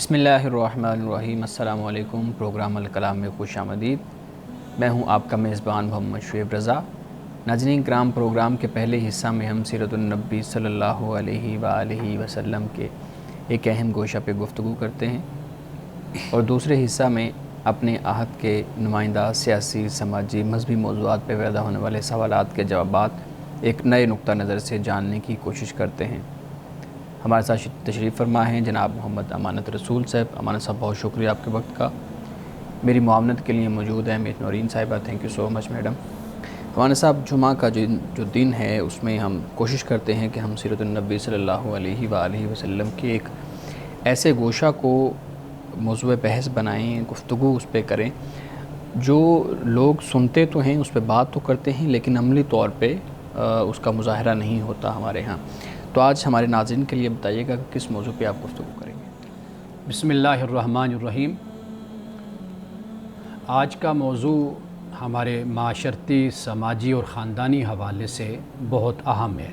بسم اللہ الرحمن الرحیم۔ السلام علیکم۔ پروگرام الکلام میں خوش آمدید۔ میں ہوں آپ کا میزبان محمد شعیب رضا۔ ناظرین کرام، پروگرام کے پہلے حصہ میں ہم سیرت النبی صلی اللہ علیہ وآلہ وسلم کے ایک اہم گوشہ پہ گفتگو کرتے ہیں، اور دوسرے حصہ میں اپنے عہد کے نمائندہ سیاسی، سماجی، مذہبی موضوعات پہ پیدا ہونے والے سوالات کے جوابات ایک نئے نقطہ نظر سے جاننے کی کوشش کرتے ہیں۔ ہمارے ساتھ تشریف فرما ہیں جناب محمد امانت رسول صاحب۔ امانت صاحب، بہت شکریہ آپ کے وقت کا۔ میری معاونت کے لیے موجود ہیں میت نورین صاحبہ۔ Thank you so much madam. امانت صاحب، جمعہ کا جو دن ہے اس میں ہم کوشش کرتے ہیں کہ ہم سیرت النبی صلی اللہ علیہ وآلہ وسلم کے ایک ایسے گوشہ کو موضوع بحث بنائیں، گفتگو اس پہ کریں جو لوگ سنتے تو ہیں، اس پہ بات تو کرتے ہیں، لیکن عملی طور پہ اس کا مظاہرہ نہیں ہوتا ہمارے ہاں۔ تو آج ہمارے ناظرین کے لیے بتائیے گا کہ کس موضوع پہ آپ گفتگو کریں گے۔ بسم اللہ الرحمن الرحیم۔ آج کا موضوع ہمارے معاشرتی، سماجی اور خاندانی حوالے سے بہت اہم ہے،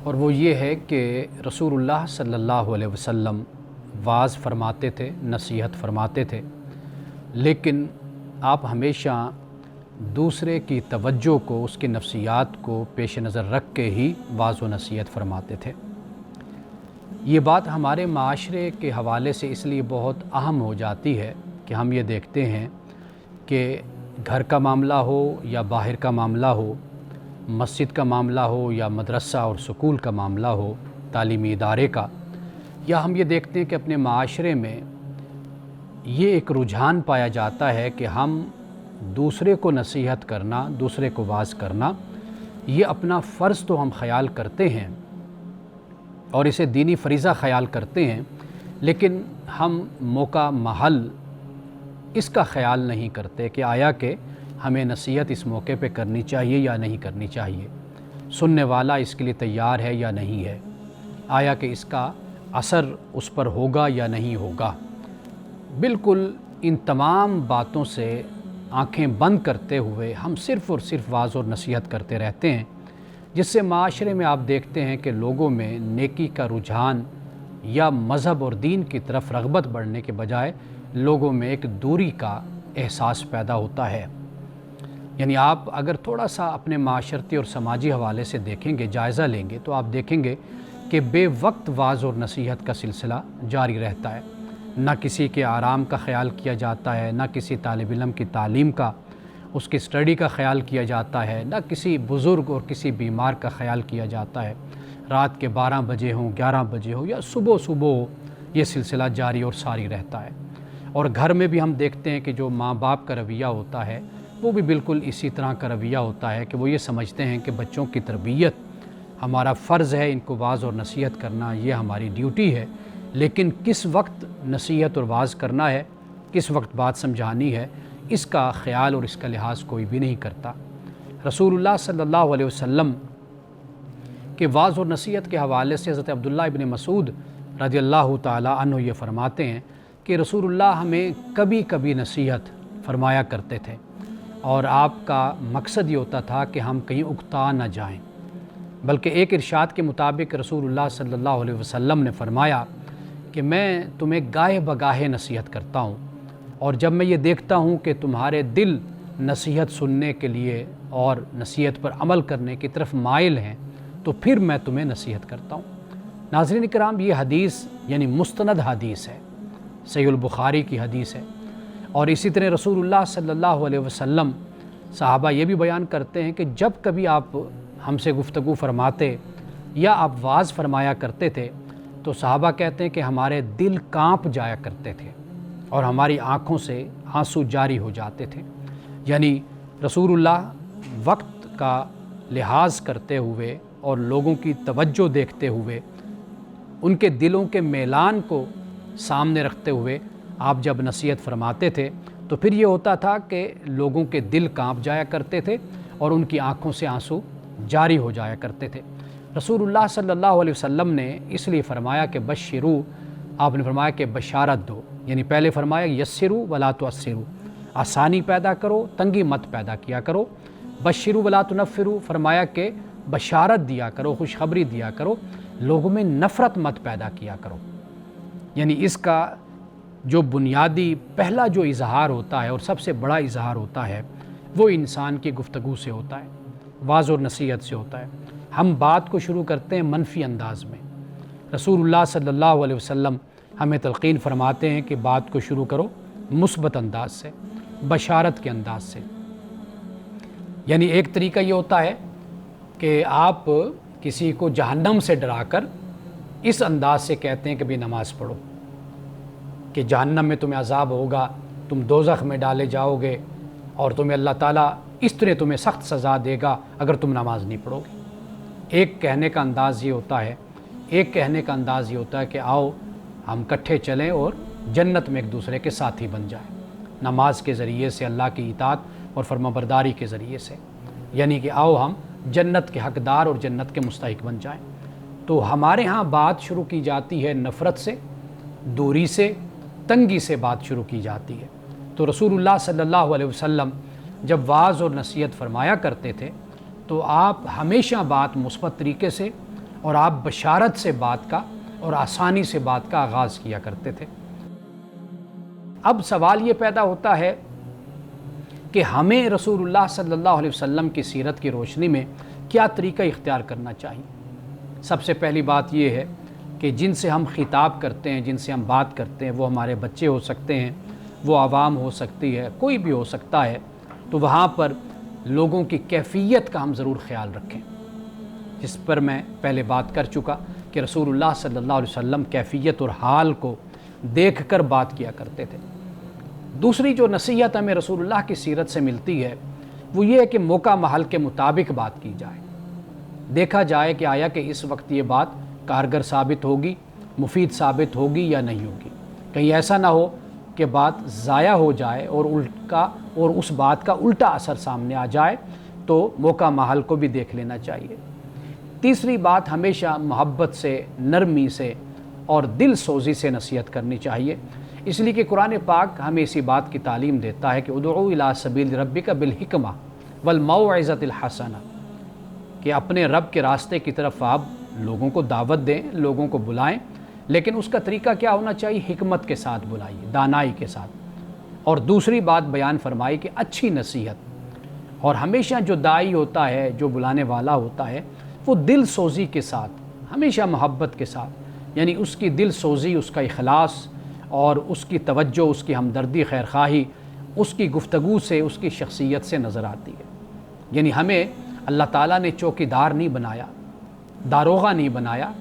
اور وہ یہ ہے کہ رسول اللہ صلی اللہ علیہ وسلم وعظ فرماتے تھے، نصیحت فرماتے تھے، لیکن آپ ہمیشہ دوسرے کی توجہ کو، اس کی نفسیات کو پیش نظر رکھ کے ہی وعظ و نصیحت فرماتے تھے۔ یہ بات ہمارے معاشرے کے حوالے سے اس لیے بہت اہم ہو جاتی ہے کہ ہم یہ دیکھتے ہیں کہ گھر کا معاملہ ہو یا باہر کا معاملہ ہو، مسجد کا معاملہ ہو یا مدرسہ اور سکول کا معاملہ ہو، تعلیمی ادارے کا، یا ہم یہ دیکھتے ہیں کہ اپنے معاشرے میں یہ ایک رجحان پایا جاتا ہے کہ ہم دوسرے کو نصیحت کرنا، دوسرے کو واعظ کرنا، یہ اپنا فرض تو ہم خیال کرتے ہیں اور اسے دینی فریضہ خیال کرتے ہیں، لیکن ہم موقع محل اس کا خیال نہیں کرتے کہ آیا کہ ہمیں نصیحت اس موقع پہ کرنی چاہیے یا نہیں کرنی چاہیے، سننے والا اس کے لیے تیار ہے یا نہیں ہے، آیا کہ اس کا اثر اس پر ہوگا یا نہیں ہوگا۔ بالکل ان تمام باتوں سے آنکھیں بند کرتے ہوئے ہم صرف اور صرف واعظ اور نصیحت کرتے رہتے ہیں، جس سے معاشرے میں آپ دیکھتے ہیں کہ لوگوں میں نیکی کا رجحان یا مذہب اور دین کی طرف رغبت بڑھنے کے بجائے لوگوں میں ایک دوری کا احساس پیدا ہوتا ہے۔ یعنی آپ اگر تھوڑا سا اپنے معاشرتی اور سماجی حوالے سے دیکھیں گے، جائزہ لیں گے، تو آپ دیکھیں گے کہ بے وقت واعظ اور نصیحت کا سلسلہ جاری رہتا ہے۔ نہ کسی کے آرام کا خیال کیا جاتا ہے، نہ کسی طالب علم کی تعلیم کا، اس کی اسٹڈی کا خیال کیا جاتا ہے، نہ کسی بزرگ اور کسی بیمار کا خیال کیا جاتا ہے۔ رات کے 12 بجے ہوں، 11 بجے ہو یا صبح ہو، یہ سلسلہ جاری اور ساری رہتا ہے۔ اور گھر میں بھی ہم دیکھتے ہیں کہ جو ماں باپ کا رویہ ہوتا ہے وہ بھی بالکل اسی طرح کا رویہ ہوتا ہے کہ وہ یہ سمجھتے ہیں کہ بچوں کی تربیت ہمارا فرض ہے، ان کو واعظ اور نصیحت کرنا یہ ہماری ڈیوٹی ہے، لیکن کس وقت نصیحت اور واعظ کرنا ہے، کس وقت بات سمجھانی ہے، اس کا خیال اور اس کا لحاظ کوئی بھی نہیں کرتا۔ رسول اللہ صلی اللہ علیہ وسلم کے واعظ اور نصیحت کے حوالے سے حضرت عبداللہ ابن مسعود رضی اللہ تعالیٰ عنہ یہ فرماتے ہیں کہ رسول اللہ ہمیں کبھی کبھی نصیحت فرمایا کرتے تھے، اور آپ کا مقصد یہ ہوتا تھا کہ ہم کہیں اکتا نہ جائیں، بلکہ ایک ارشاد کے مطابق رسول اللہ صلی اللہ علیہ وسلم نے فرمایا کہ میں تمہیں گاہے بگاہے نصیحت کرتا ہوں، اور جب میں یہ دیکھتا ہوں کہ تمہارے دل نصیحت سننے کے لیے اور نصیحت پر عمل کرنے کی طرف مائل ہیں تو پھر میں تمہیں نصیحت کرتا ہوں۔ ناظرین کرام، یہ حدیث یعنی مستند حدیث ہے، صحیح البخاری کی حدیث ہے، اور اسی طرح رسول اللہ صلی اللہ علیہ وسلم صحابہ یہ بھی بیان کرتے ہیں کہ جب کبھی آپ ہم سے گفتگو فرماتے یا آپ واعظ فرمایا کرتے تھے تو صحابہ کہتے ہیں کہ ہمارے دل کانپ جایا کرتے تھے اور ہماری آنکھوں سے آنسو جاری ہو جاتے تھے۔ یعنی رسول اللہ وقت کا لحاظ کرتے ہوئے اور لوگوں کی توجہ دیکھتے ہوئے، ان کے دلوں کے میلان کو سامنے رکھتے ہوئے آپ جب نصیحت فرماتے تھے تو پھر یہ ہوتا تھا کہ لوگوں کے دل کانپ جایا کرتے تھے اور ان کی آنکھوں سے آنسو جاری ہو جایا کرتے تھے۔ رسول اللہ صلی اللہ علیہ وسلم نے اس لیے فرمایا کہ بشرو، آپ نے فرمایا کہ بشارت دو، یعنی پہلے فرمایا یسرو ولا تعسرو، آسانی پیدا کرو، تنگی مت پیدا کیا کرو، بشرو ولا تنفرو، فرمایا کہ بشارت دیا کرو، خوشخبری دیا کرو، لوگوں میں نفرت مت پیدا کیا کرو۔ یعنی اس کا جو بنیادی پہلا جو اظہار ہوتا ہے اور سب سے بڑا اظہار ہوتا ہے وہ انسان کی گفتگو سے ہوتا ہے، واعظ اور نصیحت سے ہوتا ہے۔ ہم بات کو شروع کرتے ہیں منفی انداز میں۔ رسول اللہ صلی اللہ علیہ وسلم ہمیں تلقین فرماتے ہیں کہ بات کو شروع کرو مثبت انداز سے، بشارت کے انداز سے۔ یعنی ایک طریقہ یہ ہوتا ہے کہ آپ کسی کو جہنم سے ڈرا کر اس انداز سے کہتے ہیں کہ بھی نماز پڑھو، کہ جہنم میں تمہیں عذاب ہوگا، تم دوزخ میں ڈالے جاؤ گے اور تمہیں اللہ تعالیٰ اس طرح تمہیں سخت سزا دے گا اگر تم نماز نہیں پڑھو گے۔ ایک کہنے کا انداز یہ ہوتا ہے، ایک کہنے کا انداز یہ ہوتا ہے کہ آؤ ہم کٹھے چلیں اور جنت میں ایک دوسرے کے ساتھی بن جائیں، نماز کے ذریعے سے، اللہ کی اطاعت اور فرمانبرداری کے ذریعے سے، یعنی کہ آؤ ہم جنت کے حقدار اور جنت کے مستحق بن جائیں۔ تو ہمارے ہاں بات شروع کی جاتی ہے نفرت سے، دوری سے، تنگی سے بات شروع کی جاتی ہے۔ تو رسول اللہ صلی اللہ علیہ وسلم جب واعظ اور نصیحت فرمایا کرتے تھے تو آپ ہمیشہ بات مثبت طریقے سے اور آپ بشارت سے بات کا اور آسانی سے بات کا آغاز کیا کرتے تھے۔ اب سوال یہ پیدا ہوتا ہے کہ ہمیں رسول اللہ صلی اللہ علیہ وسلم کی سیرت کی روشنی میں کیا طریقہ اختیار کرنا چاہیے۔ سب سے پہلی بات یہ ہے کہ جن سے ہم خطاب کرتے ہیں، جن سے ہم بات کرتے ہیں، وہ ہمارے بچے ہو سکتے ہیں، وہ عوام ہو سکتی ہے، کوئی بھی ہو سکتا ہے، تو وہاں پر لوگوں کی کیفیت کا ہم ضرور خیال رکھیں، جس پر میں پہلے بات کر چکا کہ رسول اللہ صلی اللہ علیہ وسلم کیفیت اور حال کو دیکھ کر بات کیا کرتے تھے۔ دوسری جو نصیحت ہمیں رسول اللہ کی سیرت سے ملتی ہے وہ یہ ہے کہ موقع محل کے مطابق بات کی جائے، دیکھا جائے کہ آیا کہ اس وقت یہ بات کارگر ثابت ہوگی، مفید ثابت ہوگی یا نہیں ہوگی، کہیں ایسا نہ ہو کہ بات ضائع ہو جائے اور اس بات کا الٹا اثر سامنے آ جائے، تو موقع محل کو بھی دیکھ لینا چاہیے۔ تیسری بات، ہمیشہ محبت سے، نرمی سے اور دل سوزی سے نصیحت کرنی چاہیے، اس لیے کہ قرآن پاک ہمیں اسی بات کی تعلیم دیتا ہے کہ ادعو الی سبیل ربک بالحکمہ والموعظۃ الحسنہ، کہ اپنے رب کے راستے کی طرف آپ لوگوں کو دعوت دیں، لوگوں کو بلائیں، لیکن اس کا طریقہ کیا ہونا چاہیے؟ حکمت کے ساتھ بلائیے، دانائی کے ساتھ۔ اور دوسری بات بیان فرمائی کہ اچھی نصیحت، اور ہمیشہ جو داعی ہوتا ہے، جو بلانے والا ہوتا ہے، وہ دل سوزی کے ساتھ، ہمیشہ محبت کے ساتھ، یعنی اس کی دل سوزی، اس کا اخلاص اور اس کی توجہ، اس کی ہمدردی، خیرخواہی اس کی گفتگو سے، اس کی شخصیت سے نظر آتی ہے۔ یعنی ہمیں اللہ تعالیٰ نے چوکیدار نہیں بنایا، داروغہ نہیں بنایا،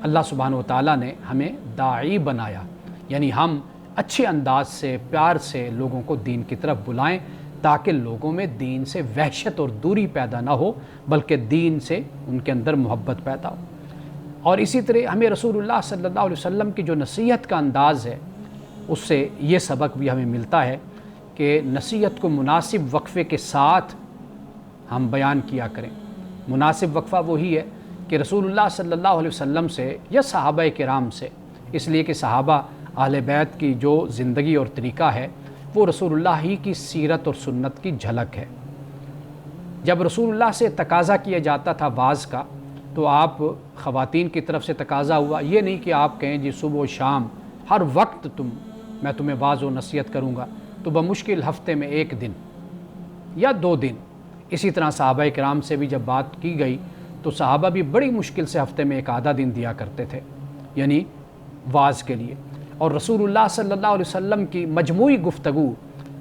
اللہ سبحانہ و تعالیٰ نے ہمیں داعی بنایا، یعنی ہم اچھے انداز سے، پیار سے لوگوں کو دین کی طرف بلائیں تاکہ لوگوں میں دین سے وحشت اور دوری پیدا نہ ہو، بلکہ دین سے ان کے اندر محبت پیدا ہو۔ اور اسی طرح ہمیں رسول اللہ صلی اللہ علیہ وسلم کی جو نصیحت کا انداز ہے، اس سے یہ سبق بھی ہمیں ملتا ہے کہ نصیحت کو مناسب وقفے کے ساتھ ہم بیان کیا کریں۔ مناسب وقفہ وہی ہے کہ رسول اللہ صلی اللہ علیہ وسلم سے یا صحابہ کرام سے، اس لیے کہ صحابہ اہل بیت کی جو زندگی اور طریقہ ہے وہ رسول اللہ ہی کی سیرت اور سنت کی جھلک ہے۔ جب رسول اللہ سے تقاضا کیا جاتا تھا واعظ کا، تو آپ خواتین کی طرف سے تقاضا ہوا، یہ نہیں کہ آپ کہیں جی صبح و شام ہر وقت میں تمہیں واعظ و نصیحت کروں گا، تو بمشکل ہفتے میں 1 دن یا 2 دن۔ اسی طرح صحابہ کرام سے بھی جب بات کی گئی تو صحابہ بھی بڑی مشکل سے ہفتے میں 1 آدھا دن دیا کرتے تھے، یعنی واعظ کے لیے۔ اور رسول اللہ صلی اللہ علیہ وسلم کی مجموعی گفتگو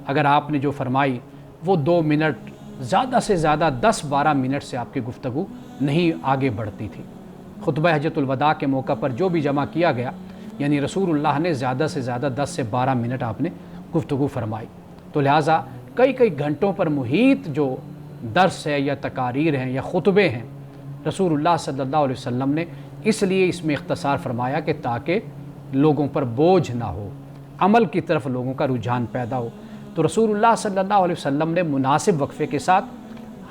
اگر آپ نے جو فرمائی وہ 2 منٹ، زیادہ سے زیادہ 10-12 منٹ سے آپ کی گفتگو نہیں آگے بڑھتی تھی۔ خطبہ حجۃ الوداع کے موقع پر جو بھی جمع کیا گیا، یعنی رسول اللہ نے زیادہ سے زیادہ 10 سے 12 منٹ آپ نے گفتگو فرمائی۔ تو لہٰذا کئی گھنٹوں پر محیط جو درس ہے یا تقاریر ہیں یا خطبے ہیں، رسول اللہ صلی اللہ علیہ وسلم نے اس لیے اس میں اختصار فرمایا کہ تاکہ لوگوں پر بوجھ نہ ہو، عمل کی طرف لوگوں کا رجحان پیدا ہو۔ تو رسول اللہ صلی اللہ علیہ وسلم نے مناسب وقفے کے ساتھ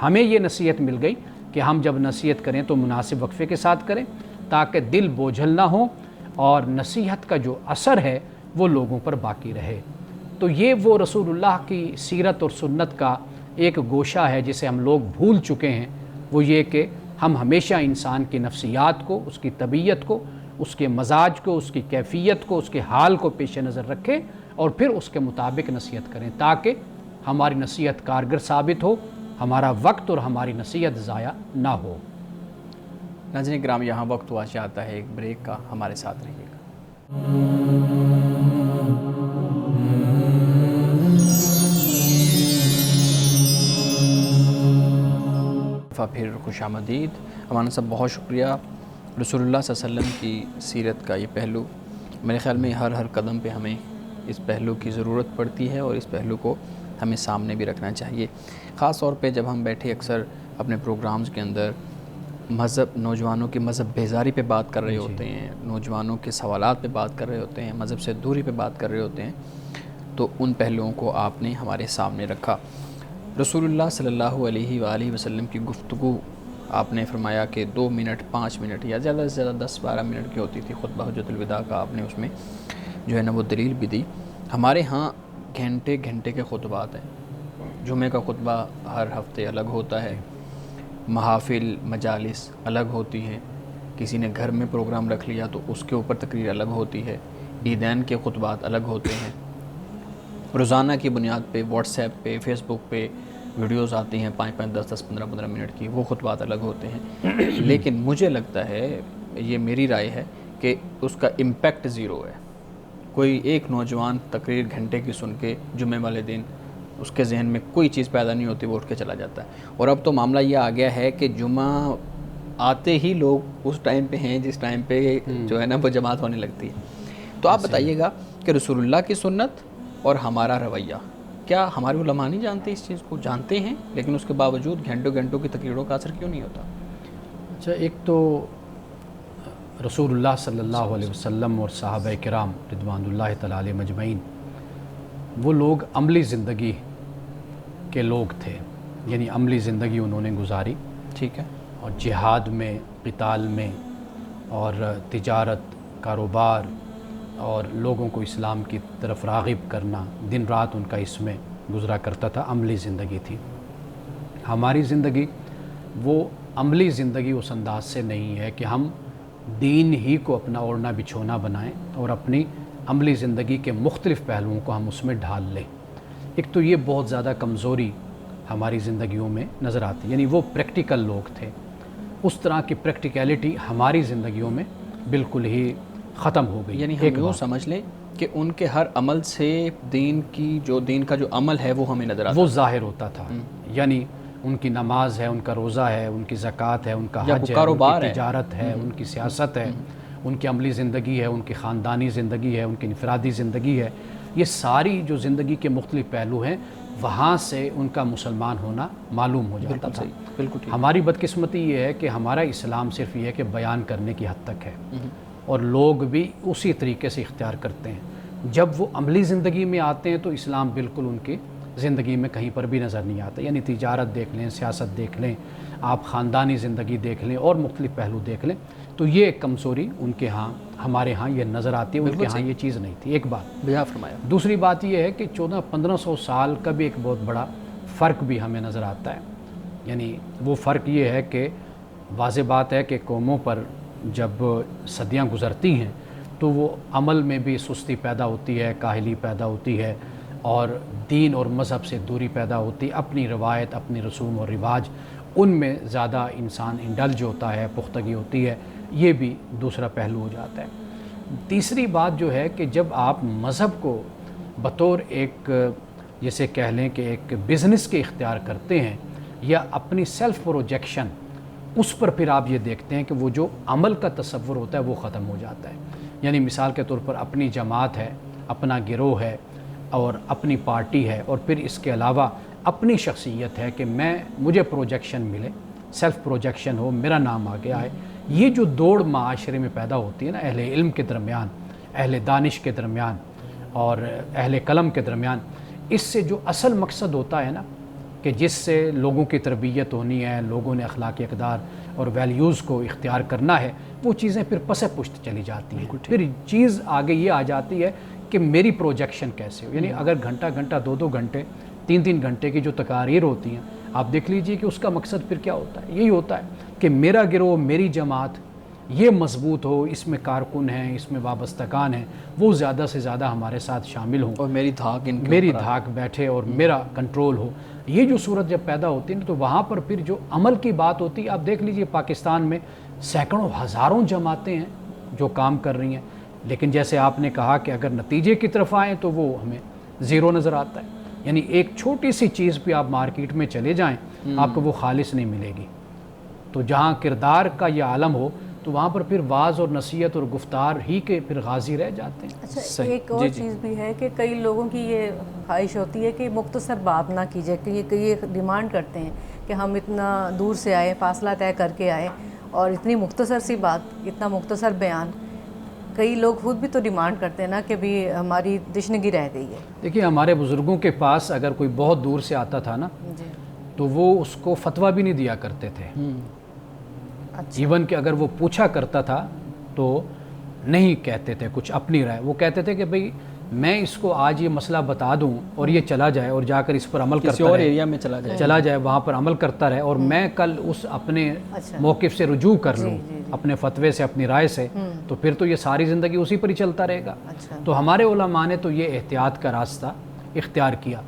ہمیں یہ نصیحت مل گئی کہ ہم جب نصیحت کریں تو مناسب وقفے کے ساتھ کریں تاکہ دل بوجھل نہ ہو اور نصیحت کا جو اثر ہے وہ لوگوں پر باقی رہے۔ تو یہ وہ رسول اللہ کی سیرت اور سنت کا ایک گوشہ ہے جسے ہم لوگ بھول چکے ہیں، وہ یہ کہ ہم ہمیشہ انسان کی نفسیات کو، اس کی طبیعت کو اس کے مزاج کو، اس کی کیفیت کو، اس کے حال کو پیش نظر رکھیں اور پھر اس کے مطابق نصیحت کریں تاکہ ہماری نصیحت کارگر ثابت ہو، ہمارا وقت اور ہماری نصیحت ضائع نہ ہو۔ ناظرین کرام، یہاں وقت ہوا چاہتا ہے ایک بریک کا، ہمارے ساتھ رہیے گا۔ پھر خوش آمدید۔ امانت صاحب، بہت شکریہ۔ رسول اللہ صلی اللہ علیہ وسلم کی سیرت کا یہ پہلو، میرے خیال میں ہر قدم پہ ہمیں اس پہلو کی ضرورت پڑتی ہے اور اس پہلو کو ہمیں سامنے بھی رکھنا چاہیے، خاص طور پہ جب ہم بیٹھے اکثر اپنے پروگرامز کے اندر مذہب، نوجوانوں کی مذہب بیزاری پہ بات کر رہے ہوتے ہیں، نوجوانوں کے سوالات پہ بات کر رہے ہوتے ہیں، مذہب سے دوری پہ بات کر رہے ہوتے ہیں، تو ان پہلوؤں کو آپ نے ہمارے سامنے رکھا۔ رسول اللہ صلی اللہ علیہ وآلہ وسلم کی گفتگو آپ نے فرمایا کہ 2 منٹ 5 منٹ یا زیادہ سے زیادہ 10-12 منٹ کی ہوتی تھی۔ خطبہ حجۃ الوداع کا آپ نے اس میں جو ہے نا وہ دلیل بھی دی۔ ہمارے ہاں گھنٹے گھنٹے کے خطبات ہیں، جمعہ کا خطبہ ہر ہفتے الگ ہوتا ہے، محافل مجالس الگ ہوتی ہیں، کسی نے گھر میں پروگرام رکھ لیا تو اس کے اوپر تقریر الگ ہوتی ہے، عیدین کے خطبات الگ ہوتے ہیں، روزانہ کی بنیاد پہ واٹس ایپ پہ، فیس بک پہ ویڈیوز آتی ہیں 5-5 10-10 15-15 منٹ کی، وہ خطبات الگ ہوتے ہیں۔ لیکن مجھے لگتا ہے، یہ میری رائے ہے، کہ اس کا امپیکٹ زیرو ہے۔ کوئی ایک نوجوان تقریر گھنٹے کی سن کے جمعے والے دن اس کے ذہن میں کوئی چیز پیدا نہیں ہوتی، وہ اٹھ کے چلا جاتا ہے۔ اور اب تو معاملہ یہ آ گیا ہے کہ جمعہ آتے ہی لوگ اس ٹائم پہ ہیں جس ٹائم پہ جو ہے نا وہ جماعت ہونے لگتی ہے۔ تو آپ بتائیے گا کہ رسول اللہ کی سنت اور ہمارا رویہ، کیا ہمارے علماء نہیں جانتے اس چیز کو؟ جانتے ہیں، لیکن اس کے باوجود گھنٹوں گھنٹوں کی تقریروں کا اثر کیوں نہیں ہوتا؟ اچھا، ایک تو رسول اللہ صلی اللہ علیہ وسلم اور صحابہ کرام رضوان اللہ تعالیٰ علیہ مجمعین وہ لوگ عملی زندگی کے لوگ تھے، یعنی عملی زندگی انہوں نے گزاری، ٹھیک ہے، اور جہاد میں، قتال میں، اور تجارت، کاروبار، اور لوگوں کو اسلام کی طرف راغب کرنا، دن رات ان کا اس میں گزرا کرتا تھا، عملی زندگی تھی۔ ہماری زندگی وہ عملی زندگی اس انداز سے نہیں ہے کہ ہم دین ہی کو اپنا اوڑھنا بچھونا بنائیں اور اپنی عملی زندگی کے مختلف پہلوؤں کو ہم اس میں ڈھال لیں۔ ایک تو یہ بہت زیادہ کمزوری ہماری زندگیوں میں نظر آتی، یعنی وہ پریکٹیکل لوگ تھے، اس طرح کی پریکٹیکلٹی ہماری زندگیوں میں بالکل ہی ختم ہو گئی۔ یعنی ہم یوں سمجھ لیں کہ ان کے ہر عمل سے دین کا جو عمل ہے وہ ہمیں نظر آتا، وہ ظاہر ہوتا تھا، یعنی ان کی نماز ہے، ان کا روزہ ہے، ان کی زکوٰۃ ہے، ان کا حج ہے، ان کی تجارت ہے، ان کی سیاست ہے، ان کی عملی زندگی ہے، ان کی خاندانی زندگی ہے، ان کی انفرادی زندگی ہے، یہ ساری جو زندگی کے مختلف پہلو ہیں، وہاں سے ان کا مسلمان ہونا معلوم ہو جاتا تھا۔ بالکل ہماری بدقسمتی یہ ہے کہ ہمارا اسلام صرف یہ ہے کہ بیان کرنے کی حد تک ہے، اور لوگ بھی اسی طریقے سے اختیار کرتے ہیں۔ جب وہ عملی زندگی میں آتے ہیں تو اسلام بالکل ان کی زندگی میں کہیں پر بھی نظر نہیں آتا، یعنی تجارت دیکھ لیں، سیاست دیکھ لیں، آپ خاندانی زندگی دیکھ لیں اور مختلف پہلو دیکھ لیں، تو یہ ایک کمزوری ان کے ہاں، ہمارے ہاں یہ نظر آتی ہے، ان کے ہاں یہ چیز نہیں تھی۔ ایک بات بیان فرمایا۔ دوسری بات یہ ہے کہ 1400-1500 سال کا بھی ایک بہت بڑا فرق بھی ہمیں نظر آتا ہے، یعنی وہ فرق یہ ہے کہ واضح بات ہے کہ قوموں پر جب صدیاں گزرتی ہیں تو وہ عمل میں بھی سستی پیدا ہوتی ہے، کاہلی پیدا ہوتی ہے، اور دین اور مذہب سے دوری پیدا ہوتی، اپنی روایت، اپنی رسوم اور رواج، ان میں زیادہ انسان انڈلج ہوتا ہے، پختگی ہوتی ہے، یہ بھی دوسرا پہلو ہو جاتا ہے۔ تیسری بات جو ہے کہ جب آپ مذہب کو بطور ایک جیسے کہہ لیں کہ ایک بزنس کے اختیار کرتے ہیں یا اپنی سیلف پروجیکشن، اس پر پھر آپ یہ دیکھتے ہیں کہ وہ جو عمل کا تصور ہوتا ہے وہ ختم ہو جاتا ہے۔ یعنی مثال کے طور پر اپنی جماعت ہے، اپنا گروہ ہے اور اپنی پارٹی ہے، اور پھر اس کے علاوہ اپنی شخصیت ہے کہ مجھے پروجیکشن ملے، سیلف پروجیکشن ہو، میرا نام آگے آئے۔ یہ جو دوڑ معاشرے میں پیدا ہوتی ہے نا، اہل علم کے درمیان، اہل دانش کے درمیان اور اہل قلم کے درمیان، اس سے جو اصل مقصد ہوتا ہے نا کہ جس سے لوگوں کی تربیت ہونی ہے، لوگوں نے اخلاقی اقدار اور ویلیوز کو اختیار کرنا ہے، وہ چیزیں پھر پس پشت چلی جاتی ہیں۔ پھر چیز آگے یہ آ جاتی ہے کہ میری پروجیکشن کیسے ہو، یعنی اگر گھنٹہ 2 گھنٹے 3 گھنٹے کی جو تقاریر ہوتی ہیں، آپ دیکھ لیجئے کہ اس کا مقصد پھر کیا ہوتا ہے، یہی ہوتا ہے کہ میرا گروہ، میری جماعت یہ مضبوط ہو، اس میں کارکن ہیں، اس میں وابستگان ہیں، وہ زیادہ سے زیادہ ہمارے ساتھ شامل ہوں اور میری دھاک ان کے میری اوپر دھاک بیٹھے اور میرا کنٹرول ہو. یہ جو صورت جب پیدا ہوتی ہے نا تو وہاں پر پھر جو عمل کی بات ہوتی ہے، آپ دیکھ لیجئے پاکستان میں سینکڑوں ہزاروں جماعتیں ہیں جو کام کر رہی ہیں، لیکن جیسے آپ نے کہا کہ اگر نتیجے کی طرف آئیں تو وہ ہمیں زیرو نظر آتا ہے. یعنی ایک چھوٹی سی چیز پہ آپ مارکیٹ میں چلے جائیں آپ کو وہ خالص نہیں ملے گی. تو جہاں کردار کا یہ عالم ہو تو وہاں پر پھر واعظ اور نصیحت اور گفتار ہی کے پھر غازی رہ جاتے ہیں. اچھا ایک اور چیز بھی ہے کہ کئی لوگوں کی یہ خواہش ہوتی ہے کہ مختصر بات نہ کی جائے، کہ یہ ڈیمانڈ کرتے ہیں کہ ہم اتنا دور سے آئے، فاصلہ طے کر کے آئے اور اتنی مختصر سی بات، اتنا مختصر بیان. کئی لوگ خود بھی تو ڈیمانڈ کرتے ہیں نا کہ بھی ہماری تشنگی رہ گئی ہے. دیکھیے ہمارے بزرگوں کے پاس اگر کوئی بہت دور سے آتا تھا نا جی تو وہ اس کو فتویٰ بھی نہیں دیا کرتے تھے. اچھا ایون کہ اگر وہ پوچھا کرتا تھا تو نہیں کہتے تھے کچھ اپنی رائے، وہ کہتے تھے کہ بھئی میں اس کو آج یہ مسئلہ بتا دوں اور یہ چلا جائے اور جا کر اس پر عمل کسی کرتا اور رہے، ایریا میں چلا جائے وہاں پر عمل کرتا رہے اور میں کل اس اپنے موقف سے رجوع کر لوں اپنے فتوے سے، اپنی رائے سے، تو پھر تو یہ ساری زندگی اسی پر ہی چلتا رہے گا. تو ہمارے علماء نے تو یہ احتیاط کا راستہ اختیار کیا.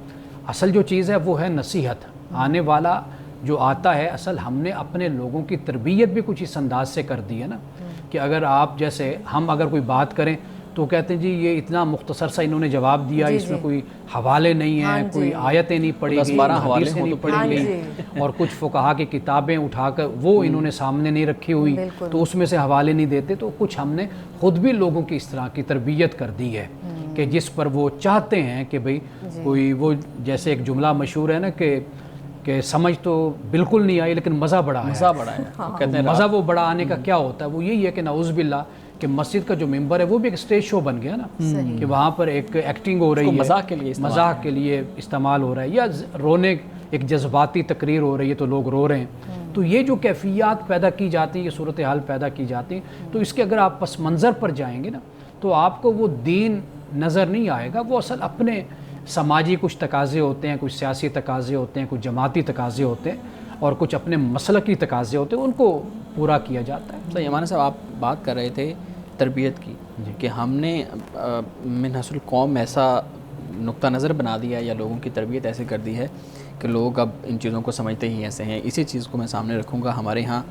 اصل جو چیز ہے وہ ہے نصیحت. آنے والا جو آتا ہے، اصل ہم نے اپنے لوگوں کی تربیت بھی کچھ اس انداز سے کر دی ہے نا کہ اگر آپ جیسے ہم اگر کوئی بات کریں تو کہتے ہیں جی یہ اتنا مختصر سا انہوں نے جواب دیا، اس میں کوئی حوالے نہیں ہیں، کوئی آیتیں نہیں پڑھی گئی، حدیثیں نہیں پڑھی گئی، اور کچھ فقہا کی کتابیں اٹھا کر وہ انہوں نے سامنے نہیں رکھی ہوئی تو اس میں سے حوالے نہیں دیتے. تو کچھ ہم نے خود بھی لوگوں کی اس طرح کی تربیت کر دی ہے کہ جس پر وہ چاہتے ہیں کہ بھئی کوئی، وہ جیسے ایک جملہ مشہور ہے نا کہ سمجھ تو بالکل نہیں آئی لیکن مزہ بڑا ہے. مزہ وہ بڑا آنے کا کیا ہوتا ہے؟ وہ یہی ہے کہ نعوذ باللہ کہ مسجد کا جو ممبر ہے وہ بھی ایک سٹیج شو بن گیا نا کہ وہاں پر ایک ایکٹنگ ہو رہی ہے، مزاح کے لیے استعمال ہو رہا ہے، یا رونے ایک جذباتی تقریر ہو رہی ہے تو لوگ رو رہے ہیں. تو یہ جو کیفیات پیدا کی جاتی ہیں، یہ صورتحال پیدا کی جاتی ہیں، تو اس کے اگر آپ پس منظر پر جائیں گے نا تو آپ کو وہ دین نظر نہیں آئے گا. وہ اصل اپنے سماجی کچھ تقاضے ہوتے ہیں، کچھ سیاسی تقاضے ہوتے ہیں، کچھ جماعتی تقاضے ہوتے ہیں اور کچھ اپنے مسلکی تقاضے ہوتے ہیں، ان کو پورا کیا جاتا ہے. صحیح. مولانا صاحب آپ بات کر رہے تھے تربیت کی کہ ہم نے منحصر القوم ایسا نقطہ نظر بنا دیا یا لوگوں کی تربیت ایسے کر دی ہے کہ لوگ اب ان چیزوں کو سمجھتے ہی ایسے ہیں. اسی چیز کو میں سامنے رکھوں گا. ہمارے ہاں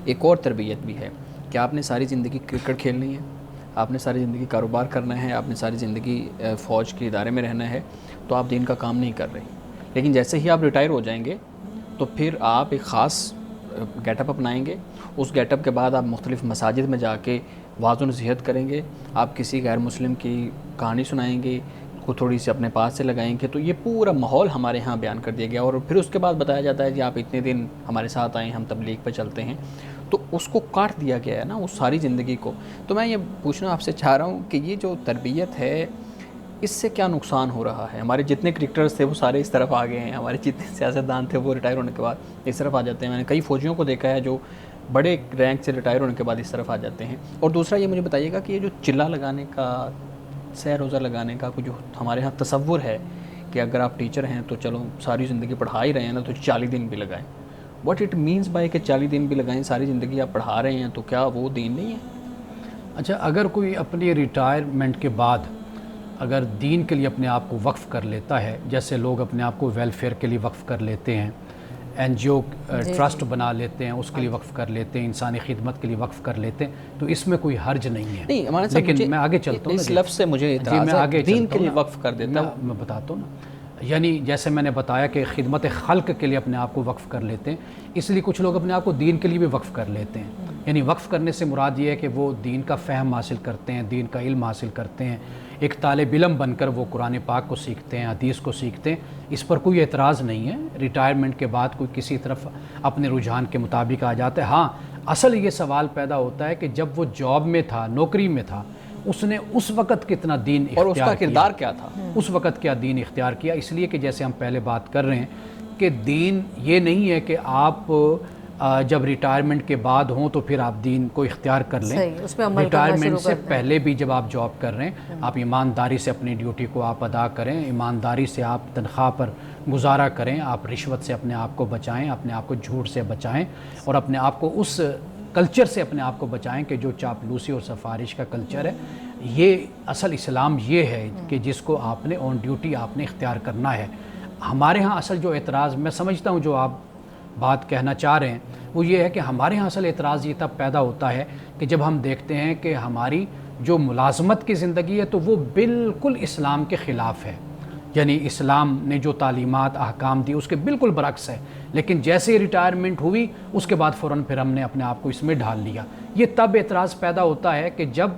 ایک اور تربیت بھی ہے کہ آپ نے ساری زندگی کرکٹ کھیلنی ہے، آپ نے ساری زندگی کاروبار کرنا ہے، آپ نے ساری زندگی فوج کے ادارے میں رہنا ہے، تو آپ دین کا کام نہیں کر رہے. لیکن جیسے ہی آپ ریٹائر ہو جائیں گے تو پھر آپ ایک خاص گیٹ اپ اپنائیں گے. اس گیٹ اپ کے بعد آپ مختلف مساجد میں جا کے واعظ و نصیحت کریں گے، آپ کسی غیر مسلم کی کہانی سنائیں گے، کو تھوڑی سی اپنے پاس سے لگائیں گے. تو یہ پورا ماحول ہمارے ہاں بیان کر دیا گیا اور پھر اس کے بعد بتایا جاتا ہے کہ آپ اتنے دن ہمارے ساتھ آئیں، ہم تبلیغ پہ چلتے ہیں. تو اس کو کاٹ دیا گیا ہے نا اس ساری زندگی کو. تو میں یہ پوچھنا آپ سے چاہ رہا ہوں کہ یہ جو تربیت ہے اس سے کیا نقصان ہو رہا ہے؟ ہمارے جتنے کرکٹرز تھے وہ سارے اس طرف آ گئے ہیں، ہمارے جتنے سیاستدان تھے وہ ریٹائر ہونے کے بعد اس طرف آ جاتے ہیں. میں نے کئی فوجیوں کو دیکھا ہے جو بڑے رینک سے ریٹائر ہونے کے بعد اس طرف آ جاتے ہیں. اور دوسرا یہ مجھے بتائیے گا کہ یہ جو چلہ لگانے کا، سہ روزہ لگانے کا جو ہمارے ہاں تصور ہے کہ اگر آپ ٹیچر ہیں تو چلو ساری زندگی پڑھا ہی رہے ہیں نا تو 40 دن بھی لگائیں. واٹ اٹ مینس بائی کہ 40 دن بھی لگائیں، ساری زندگی آپ پڑھا رہے ہیں، تو کیا وہ دین نہیں ہے؟ اچھا، اگر کوئی اپنی ریٹائرمنٹ کے بعد اگر دین کے لیے اپنے آپ کو وقف کر لیتا ہے، جیسے لوگ اپنے آپ کو ویلفیئر کے لیے وقف کر لیتے ہیں، این جی او ٹرسٹ بنا لیتے ہیں اس کے لیے وقف کر لیتے ہیں، انسانی خدمت کے لیے وقف کر لیتے ہیں، تو اس میں کوئی حرج نہیں ہے. لیکن میں آگے چلتا ہوں، اس لفظ سے مجھے اعتراض ہے، دین کے لیے وقف کر دیتا ہوں. میں بتاتا ہوں نا، یعنی جیسے میں نے بتایا کہ خدمت خلق کے لیے اپنے آپ کو وقف کر لیتے ہیں، اس لیے کچھ لوگ اپنے آپ کو دین کے لیے بھی وقف کر لیتے ہیں. یعنی وقف کرنے سے مراد یہ ہے کہ وہ دین کا فہم حاصل کرتے ہیں، دین کا علم حاصل کرتے ہیں، ایک طالب علم بن کر وہ قرآن پاک کو سیکھتے ہیں، حدیث کو سیکھتے ہیں. اس پر کوئی اعتراض نہیں ہے. ریٹائرمنٹ کے بعد کوئی کسی طرف اپنے رجحان کے مطابق آ جاتا ہے. ہاں، اصل یہ سوال پیدا ہوتا ہے کہ جب وہ جاب میں تھا، نوکری میں تھا، اس نے اس وقت کتنا دین اختیار کیا، اور اس کا کردار کیا تھا، اس وقت کیا دین اختیار کیا. اس لیے کہ جیسے ہم پہلے بات کر رہے ہیں کہ دین یہ نہیں ہے کہ آپ جب ریٹائرمنٹ کے بعد ہوں تو پھر آپ دین کو اختیار کر لیں. ریٹائرمنٹ سے پہلے بھی جب آپ جاب کر رہے ہیں، آپ ایمانداری سے اپنی ڈیوٹی کو آپ ادا کریں، ایمانداری سے آپ تنخواہ پر گزارا کریں، آپ رشوت سے اپنے آپ کو بچائیں، اپنے آپ کو جھوٹ سے بچائیں اور اپنے آپ کو اس کلچر سے اپنے آپ کو بچائیں کہ جو چاپلوسی اور سفارش کا کلچر ہے. یہ اصل اسلام یہ ہے کہ جس کو آپ نے آن ڈیوٹی آپ نے اختیار کرنا ہے. ہمارے ہاں اصل جو اعتراض میں سمجھتا ہوں جو آپ بات کہنا چاہ رہے ہیں وہ یہ ہے کہ ہمارے ہاں اصل اعتراض یہ تب پیدا ہوتا ہے کہ جب ہم دیکھتے ہیں کہ ہماری جو ملازمت کی زندگی ہے تو وہ بالکل اسلام کے خلاف ہے. یعنی اسلام نے جو تعلیمات احکام دی اس کے بالکل برعکس ہے. لیکن جیسے ہی ریٹائرمنٹ ہوئی اس کے بعد فوراً پھر ہم نے اپنے آپ کو اس میں ڈھال لیا. یہ تب اعتراض پیدا ہوتا ہے کہ جب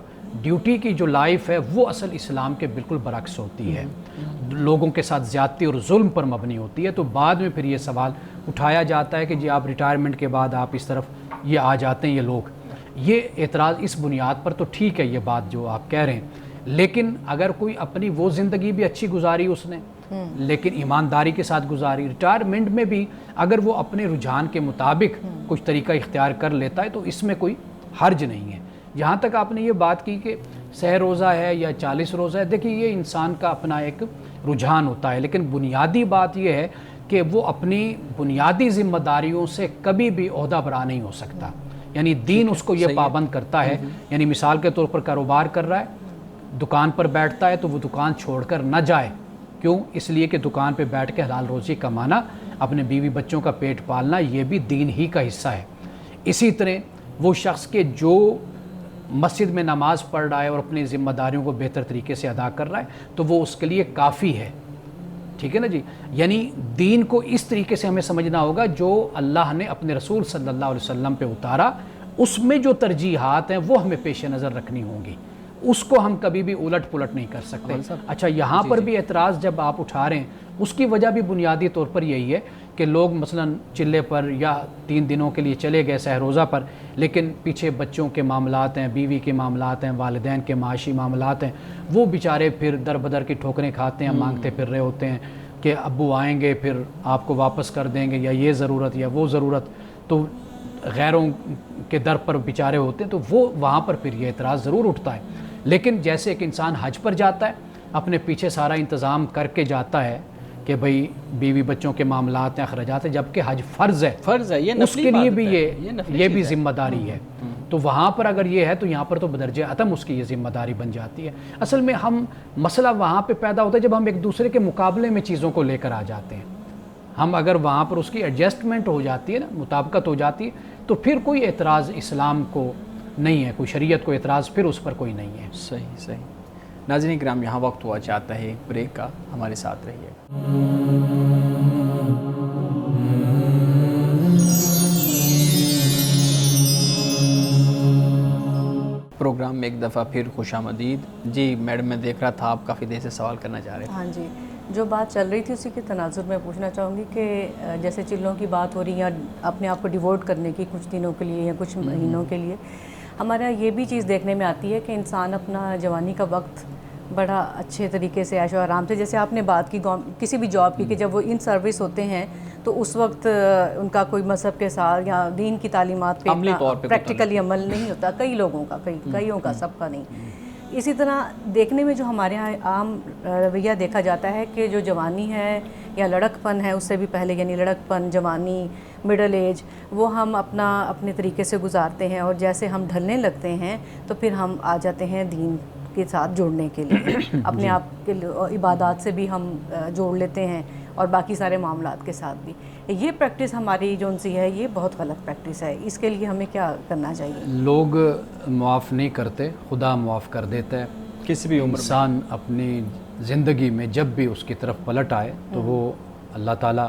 ڈیوٹی کی جو لائف ہے وہ اصل اسلام کے بالکل برعکس ہوتی ہے, لوگوں کے ساتھ زیادتی اور ظلم پر مبنی ہوتی ہے. تو بعد میں پھر یہ سوال اٹھایا جاتا ہے کہ جی آپ ریٹائرمنٹ کے بعد آپ اس طرف یہ آ جاتے ہیں یہ لوگ. یہ اعتراض اس بنیاد پر تو ٹھیک ہے یہ بات جو آپ کہہ رہے ہیں, لیکن اگر کوئی اپنی وہ زندگی بھی اچھی گزاری اس نے لیکن ایمانداری کے ساتھ گزاری, ریٹائرمنٹ میں بھی اگر وہ اپنے رجحان کے مطابق کچھ طریقہ اختیار کر لیتا ہے تو اس میں کوئی حرج نہیں ہے. جہاں تک آپ نے یہ بات کی کہ 100 روزہ ہے یا 40 روزہ ہے, دیکھیے یہ انسان کا اپنا ایک رجحان ہوتا ہے, لیکن بنیادی بات یہ ہے کہ وہ اپنی بنیادی ذمہ داریوں سے کبھی بھی عہدہ برا نہیں ہو سکتا. یعنی دین اس کو یہ پابند کرتا ہے. یعنی مثال کے طور پر کاروبار کر رہا ہے, دکان پر بیٹھتا ہے تو وہ دکان چھوڑ کر نہ جائے. کیوں؟ اس لیے کہ دکان پہ بیٹھ کے حلال روزی کمانا, اپنے بیوی بچوں کا پیٹ پالنا یہ بھی دین ہی کا حصہ ہے. اسی طرح وہ شخص کے جو مسجد میں نماز پڑھ رہا ہے اور اپنی ذمہ داریوں کو بہتر طریقے سے ادا کر رہا ہے تو وہ اس کے لیے کافی ہے. ٹھیک ہے نا جی. یعنی دین کو اس طریقے سے ہمیں سمجھنا ہوگا جو اللہ نے اپنے رسول صلی اللہ علیہ وسلم پہ اتارا, اس میں جو ترجیحات ہیں وہ ہمیں پیش نظر رکھنی ہوں گی, اس کو ہم کبھی بھی الٹ پلٹ نہیں کر سکتے. اچھا یہاں پر بھی اعتراض جب آپ اٹھا رہے ہیں اس کی وجہ بھی بنیادی طور پر یہی ہے کہ لوگ مثلا چلے پر یا 3 دنوں کے لیے چلے گئے سہ روزہ پر, لیکن پیچھے بچوں کے معاملات ہیں, بیوی کے معاملات ہیں, والدین کے معاشی معاملات ہیں, وہ بیچارے پھر در بدر کی ٹھوکریں کھاتے ہیں, مانگتے پھر رہے ہوتے ہیں کہ ابو آئیں گے پھر آپ کو واپس کر دیں گے, یا یہ ضرورت یا وہ ضرورت, تو غیروں کے در پر بیچارے ہوتے ہیں. تو وہ وہاں پر پھر یہ اعتراض ضرور اٹھتا ہے. لیکن جیسے ایک انسان حج پر جاتا ہے, اپنے پیچھے سارا انتظام کر کے جاتا ہے کہ بھئی بیوی بچوں کے معاملات ہیں, اخراجات ہیں, جبکہ حج فرض ہے, یہ اس کے لیے بھی یہ بھی ذمہ داری ہے. تو وہاں پر اگر یہ ہے تو یہاں پر تو بدرجہ عتم اس کی یہ ذمہ داری بن جاتی ہے. اصل میں ہم مسئلہ وہاں پہ پیدا ہوتا ہے جب ہم ایک دوسرے کے مقابلے میں چیزوں کو لے کر آ جاتے ہیں. ہم اگر وہاں پر اس کی ایڈجسٹمنٹ ہو جاتی ہے نا, مطابقت ہو جاتی ہے, تو پھر کوئی اعتراض اسلام کو نہیں ہے, کوئی شریعت کو اعتراض پھر اس پر کوئی نہیں ہے. صحیح. ناظرین کرام, یہاں وقت ہوا چاہتا ہے ایک بریک کا, ہمارے ساتھ رہیے. پروگرام میں ایک دفعہ پھر خوش آمدید. جی میڈم, میں دیکھ رہا تھا آپ کافی دیر سے سوال کرنا چاہ رہے تھے. ہاں جی, جو بات چل رہی تھی اسی کے تناظر میں پوچھنا چاہوں گی کہ جیسے چلوں کی بات ہو رہی ہے یا اپنے آپ کو ڈیووٹ کرنے کی کچھ دنوں کے لیے یا کچھ مہینوں کے لیے, ہمارا یہ بھی چیز دیکھنے میں آتی ہے کہ انسان اپنا جوانی کا وقت بڑا اچھے طریقے سے عیش و آرام سے, جیسے آپ نے بات کی کسی بھی جاب کی کہ جب وہ ان سروس ہوتے ہیں تو اس وقت ان کا کوئی مذہب کے ساتھ یا دین کی تعلیمات پہ پریکٹیکلی عمل نہیں ہوتا, کئی لوگوں کا, کئیوں کا, سب کا نہیں. اسی طرح دیکھنے میں جو ہمارے یہاں عام رویہ دیکھا جاتا ہے کہ جو جوانی ہے یا لڑک پن ہے, اس سے بھی پہلے یعنی لڑک پن, جوانی, مڈل ایج, وہ ہم اپنے طریقے سے گزارتے ہیں, اور جیسے ہم ڈھلنے لگتے ہیں تو پھر ہم آ جاتے ہیں دین کے ساتھ جوڑنے کے لیے, اپنے آپ کے عبادات سے بھی ہم جوڑ لیتے ہیں اور باقی سارے معاملات کے ساتھ بھی. یہ پریکٹس ہماری جو سی ہے یہ بہت غلط پریکٹس ہے. اس کے لیے ہمیں کیا کرنا چاہیے؟ لوگ معاف نہیں کرتے, خدا معاف کر دیتا ہے. کسی بھی عمر انسان اپنی زندگی میں جب بھی اس کی طرف پلٹ آئے تو وہ اللہ تعالیٰ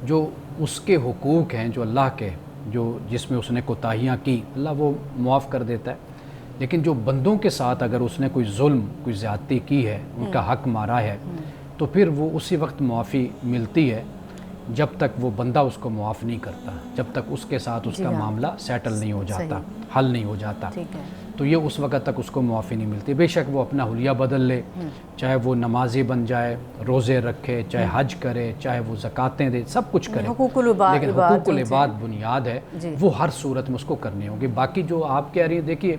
جو اس کے حقوق ہیں, جو اللہ کے, جو جس میں اس نے کوتاہیاں کی, اللہ وہ معاف کر دیتا ہے. لیکن جو بندوں کے ساتھ اگر اس نے کوئی ظلم, کوئی زیادتی کی ہے, ان کا حق مارا ہے, تو پھر وہ اسی وقت معافی ملتی ہے جب تک وہ بندہ اس کو معاف نہیں کرتا, جب تک اس کے ساتھ اس کا معاملہ سیٹل نہیں ہو جاتا, حل نہیں ہو جاتا, تو یہ اس وقت تک اس کو معافی نہیں ملتی. بے شک وہ اپنا حلیہ بدل لے, چاہے وہ نمازی بن جائے, روزے رکھے, چاہے حج کرے, چاہے وہ زکاتیں دے, سب کچھ کرے, لیکن حقوق العباد بنیاد ہے, وہ ہر صورت میں اس کو کرنے ہوں گے. باقی جو آپ کہہ رہی ہیں, دیکھیے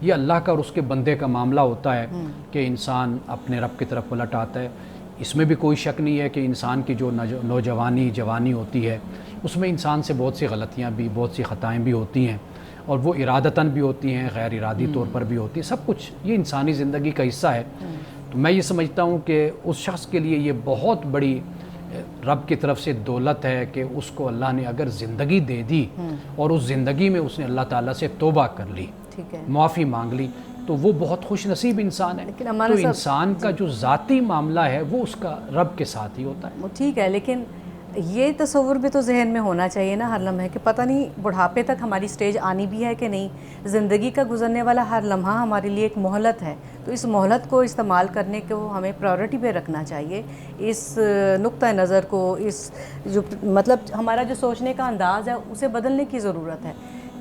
یہ اللہ کا اور اس کے بندے کا معاملہ ہوتا ہے کہ انسان اپنے رب کی طرف پلٹ آتا ہے. اس میں بھی کوئی شک نہیں ہے کہ انسان کی جو نوجوانی جوانی ہوتی ہے اس میں انسان سے بہت سی غلطیاں بھی, بہت سی خطائیں بھی ہوتی ہیں, اور وہ ارادتاً بھی ہوتی ہیں، غیر ارادی طور پر بھی ہوتی ہیں، سب کچھ یہ انسانی زندگی کا حصہ ہے۔ تو میں یہ سمجھتا ہوں کہ اس شخص کے لیے یہ بہت بڑی رب کی طرف سے دولت ہے کہ اس کو اللہ نے اگر زندگی دے دی اور اس زندگی میں اس نے اللہ تعالیٰ سے توبہ کر لی، ٹھیک ہے، معافی مانگ لی، تو وہ بہت خوش نصیب انسان ہے۔ لیکن تو ہمارا انسان کا جو ذاتی معاملہ ہے وہ اس کا رب کے ساتھ ہی ہوتا ہے۔ وہ ٹھیک ہے، لیکن یہ تصور بھی تو ذہن میں ہونا چاہیے نا ہر لمحے کہ پتہ نہیں بڑھاپے تک ہماری سٹیج آنی بھی ہے کہ نہیں۔ زندگی کا گزرنے والا ہر لمحہ ہمارے لیے ایک مہلت ہے، تو اس مہلت کو استعمال کرنے کو ہمیں پرائیورٹی پہ رکھنا چاہیے۔ اس نقطہ نظر کو، اس جو مطلب ہمارا جو سوچنے کا انداز ہے اسے بدلنے کی ضرورت ہے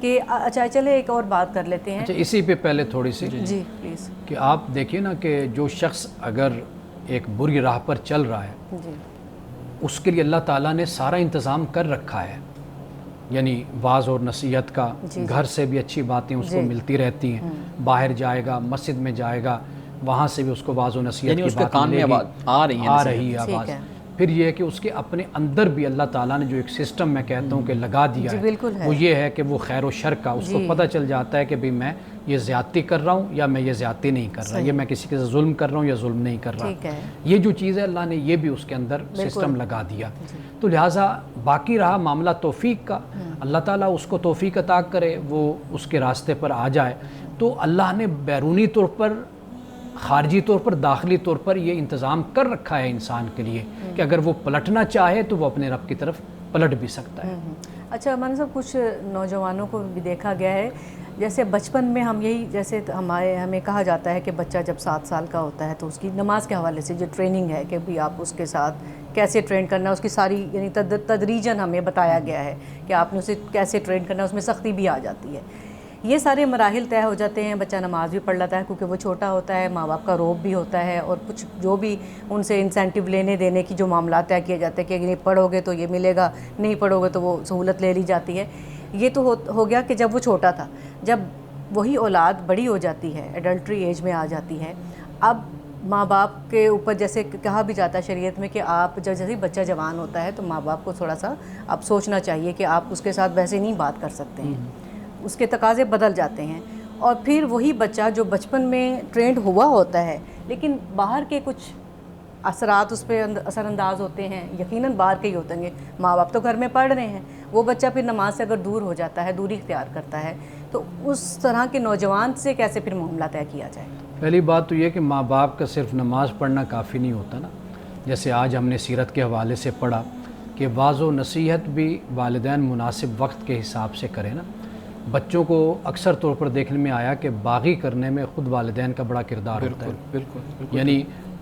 کہ اچھا چلے ایک اور بات کر لیتے ہیں۔ اچھا، اسی پہ پہلے تھوڑی سی جی پلیز۔ کہ آپ دیکھیں نا کہ جو شخص اگر ایک بری راہ پر چل رہا ہے جی اس کے لیے اللہ تعالیٰ نے سارا انتظام کر رکھا ہے، یعنی واعظ اور نصیحت کا، گھر سے بھی اچھی باتیں اس کو ملتی رہتی ہیں، باہر جائے گا، مسجد میں جائے گا، وہاں سے بھی اس کو واعظ و نصیحت کی بات ملے گی، آ رہی ہے آواز۔ پھر یہ ہے کہ اس کے اپنے اندر بھی اللہ تعالیٰ نے جو ایک سسٹم میں کہتا ہوں کہ لگا دیا ہے، وہ یہ ہے کہ وہ خیر و شر کا اس کو پتہ چل جاتا ہے کہ بھی میں یہ زیادتی کر رہا ہوں یا میں یہ زیادتی نہیں کر رہا، یہ میں کسی کے ساتھ ظلم کر رہا ہوں یا ظلم نہیں کر رہا۔ یہ جو چیز ہے اللہ نے یہ بھی اس کے اندر سسٹم لگا دیا۔ تو لہٰذا باقی رہا معاملہ توفیق کا، اللہ تعالیٰ اس کو توفیق عطا کرے، وہ اس کے راستے پر آ جائے۔ تو اللہ نے بیرونی طور پر، خارجی طور پر، داخلی طور پر یہ انتظام کر رکھا ہے انسان کے لیے کہ اگر وہ پلٹنا چاہے تو وہ اپنے رب کی طرف پلٹ بھی سکتا ہے۔ اچھا مان صاحب، کچھ نوجوانوں کو بھی دیکھا گیا ہے جیسے بچپن میں ہم یہی جیسے ہمیں کہا جاتا ہے کہ بچہ جب 7 سال کا ہوتا ہے تو اس کی نماز کے حوالے سے جو ٹریننگ ہے کہ بھی آپ اس کے ساتھ کیسے ٹرین کرنا، اس کی ساری یعنی تدریجاً ہمیں بتایا گیا ہے کہ آپ نے اسے کیسے ٹرین کرنا، اس میں سختی بھی آ جاتی ہے۔ یہ سارے مراحل طے ہو جاتے ہیں، بچہ نماز بھی پڑھ لیتا ہے کیونکہ وہ چھوٹا ہوتا ہے، ماں باپ کا روب بھی ہوتا ہے، اور کچھ جو بھی ان سے انسینٹیو لینے دینے کی جو معاملات طے کیے جاتے ہیں کہ نہیں پڑھو گے تو یہ ملے گا، نہیں پڑھو گے تو وہ سہولت لے لی جاتی ہے۔ یہ تو ہو گیا کہ جب وہ چھوٹا تھا۔ جب وہی اولاد بڑی ہو جاتی ہے، ایڈلٹری ایج میں آ جاتی ہے، اب ماں باپ کے اوپر جیسے کہا بھی جاتا ہے شریعت میں کہ آپ جیسے بچہ جوان ہوتا ہے تو ماں باپ کو تھوڑا سا اب سوچنا چاہیے کہ آپ اس کے ساتھ ویسے نہیں بات کر سکتے ہیں، اس کے تقاضے بدل جاتے ہیں۔ اور پھر وہی بچہ جو بچپن میں ٹرینڈ ہوا ہوتا ہے لیکن باہر کے کچھ اثرات اس پہ اثر انداز ہوتے ہیں، یقیناً باہر کے ہی ہوتے ہیں، ماں باپ تو گھر میں پڑھ رہے ہیں، وہ بچہ پھر نماز سے اگر دور ہو جاتا ہے، دوری اختیار کرتا ہے، تو اس طرح کے نوجوان سے کیسے پھر معاملہ طے کیا جائے؟ پہلی بات تو یہ کہ ماں باپ کا صرف نماز پڑھنا کافی نہیں ہوتا نا، جیسے آج ہم نے سیرت کے حوالے سے پڑھا کہ واعظ و نصیحت بھی والدین مناسب وقت کے حساب سے کریں نا۔ بچوں کو اکثر طور پر دیکھنے میں آیا کہ باغی کرنے میں خود والدین کا بڑا کردار ہوتا ہے۔ بالکل، یعنی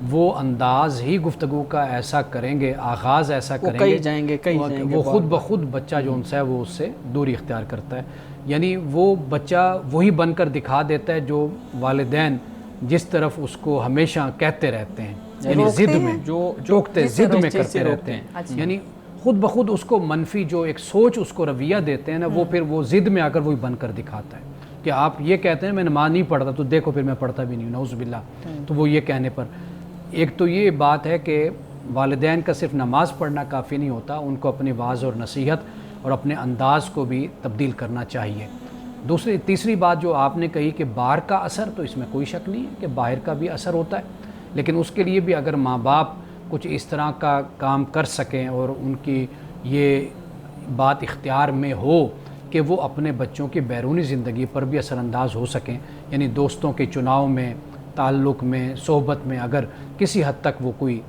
وہ انداز ہی گفتگو کا ایسا کریں گے، آغاز ایسا کریں گے، وہ خود بخود بچہ جو ان سے ہے وہ اس سے دوری اختیار کرتا ہے۔ یعنی وہ بچہ وہی بن کر دکھا دیتا ہے جو والدین جس طرف اس کو ہمیشہ کہتے رہتے ہیں، یعنی ضد میں ٹوکتے، ضد میں کرتے رہتے ہیں، یعنی خود بخود اس کو منفی جو ایک سوچ اس کو رویہ دیتے ہیں نا، وہ پھر وہ ضد میں آ کر وہی بن کر دکھاتا ہے کہ آپ یہ کہتے ہیں میں نماز نہیں پڑھتا تو دیکھو پھر میں پڑھتا بھی نہیں ہوں، نعوذ باللہ۔ تو وہ یہ کہنے پر ایک تو یہ بات ہے کہ والدین کا صرف نماز پڑھنا کافی نہیں ہوتا، ان کو اپنی واعظ اور نصیحت اور اپنے انداز کو بھی تبدیل کرنا چاہیے۔ تیسری بات جو آپ نے کہی کہ باہر کا اثر، تو اس میں کوئی شک نہیں ہے کہ باہر کا بھی اثر ہوتا ہے، لیکن اس کے لیے بھی اگر ماں باپ کچھ اس طرح کا کام کر سکیں اور ان کی یہ بات اختیار میں ہو کہ وہ اپنے بچوں کی بیرونی زندگی پر بھی اثر انداز ہو سکیں، یعنی دوستوں کے چناؤ میں، تعلق میں، صحبت میں اگر کسی حد تک وہ کوئی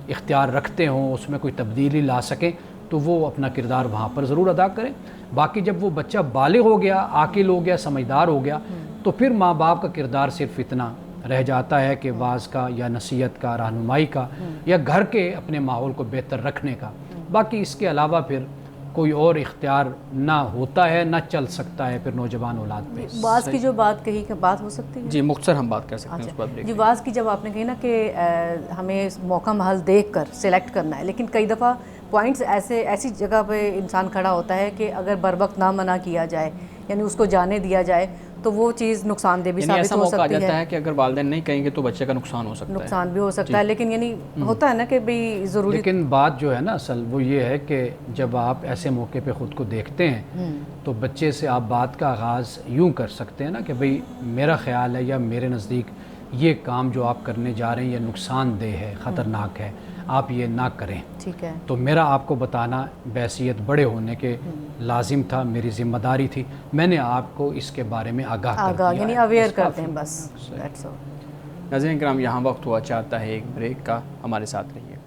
اختیار رکھتے ہوں، اس میں کوئی تبدیلی لا سکیں تو وہ اپنا کردار وہاں پر ضرور ادا کریں۔ باقی جب وہ بچہ بالغ ہو گیا، عاقل ہو گیا، سمجھدار ہو گیا، تو پھر ماں باپ کا کردار صرف اتنا رہ جاتا ہے کہ واعظ کا یا نصیحت کا، رہنمائی کا، یا گھر کے اپنے ماحول کو بہتر رکھنے کا۔ باقی اس کے علاوہ پھر کوئی اور اختیار نہ ہوتا ہے، نہ چل سکتا ہے پھر نوجوان اولاد پہ۔ واعظ کی جو بات کہی کہ بات ہو سکتی ہے، جی مختصر ہم بات کر سکتے ہیں اس بات جی واعظ کی جب آپ نے کہی نا کہ ہمیں موقع محل دیکھ کر سلیکٹ کرنا ہے، لیکن کئی دفعہ پوائنٹس ایسی جگہ پہ انسان کھڑا ہوتا ہے کہ اگر بر وقت نہ منع کیا جائے یعنی اس کو جانے دیا جائے تو وہ چیز نقصان دہ بھی ثابت ہو سکتی جاتا ہے کہ اگر والدین نہیں کہیں گے تو بچے کا نقصان ہو سکتا ہے، نقصان بھی ہو سکتا ہے، لیکن یعنی ہوتا ہے نا کہ بھئی ضروری. لیکن بات جو ہے نا اصل وہ یہ ہے کہ جب آپ ایسے موقع پہ خود کو دیکھتے ہیں تو بچے سے آپ بات کا آغاز یوں کر سکتے ہیں نا کہ بھئی میرا خیال ہے یا میرے نزدیک یہ کام جو آپ کرنے جا رہے ہیں یہ نقصان دہ ہے، خطرناک ہے، آپ یہ نہ کریں. ٹھیک ہے. تو میرا آپ کو بتانا بحیثیت بڑے ہونے کے لازم تھا، میری ذمہ داری تھی، میں نے آپ کو اس کے بارے میں آگاہ کر دیا، یعنی اویئر کرتے ہیں بس. That's all. ناظرین کرام یہاں وقت ہوا چاہتا ہے ایک بریک کا، ہمارے ساتھ رہیے گا.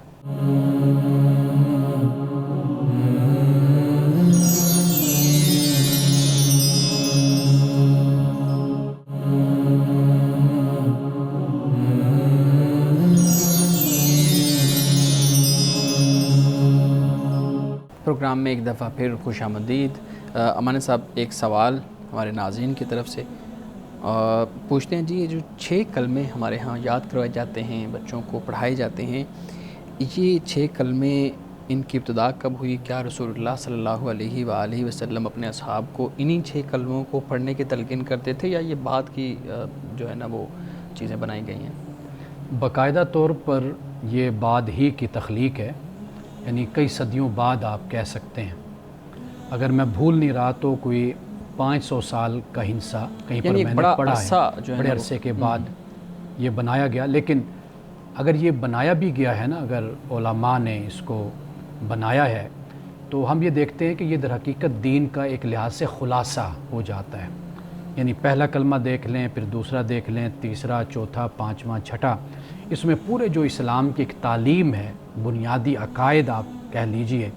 پروگرام میں ایک دفعہ پھر خوش آمدید. امان صاحب ایک سوال ہمارے ناظرین کی طرف سے پوچھتے ہیں جی، یہ جو 6 کلمے ہمارے ہاں یاد کروائے جاتے ہیں، بچوں کو پڑھائے جاتے ہیں، یہ 6 کلمے ان کی ابتدا کب ہوئی؟ کیا رسول اللہ صلی اللہ علیہ وآلہ وسلم اپنے اصحاب کو انہی 6 کلموں کو پڑھنے کی تلقین کرتے تھے یا یہ بعد کی جو ہے نا وہ چیزیں بنائی گئی ہیں؟ باقاعدہ طور پر یہ بعد ہی کی تخلیق ہے، یعنی کئی صدیوں بعد آپ کہہ سکتے ہیں. اگر میں بھول نہیں رہا تو کوئی 500 سال کا ہنسا کہیں پر میں نے پڑھا ہے، بڑے عرصے کے بعد یہ بنایا گیا. لیکن اگر یہ بنایا بھی گیا ہے نا، اگر علماء نے اس کو بنایا ہے تو ہم یہ دیکھتے ہیں کہ یہ در حقیقت دین کا ایک لحاظ سے خلاصہ ہو جاتا ہے. یعنی پہلا کلمہ دیکھ لیں، پھر دوسرا دیکھ لیں، تیسرا، چوتھا، پانچواں، چھٹا، اس میں پورے جو اسلام کی ایک تعلیم ہے، بنیادی عقائد آپ کہہ لیجئے،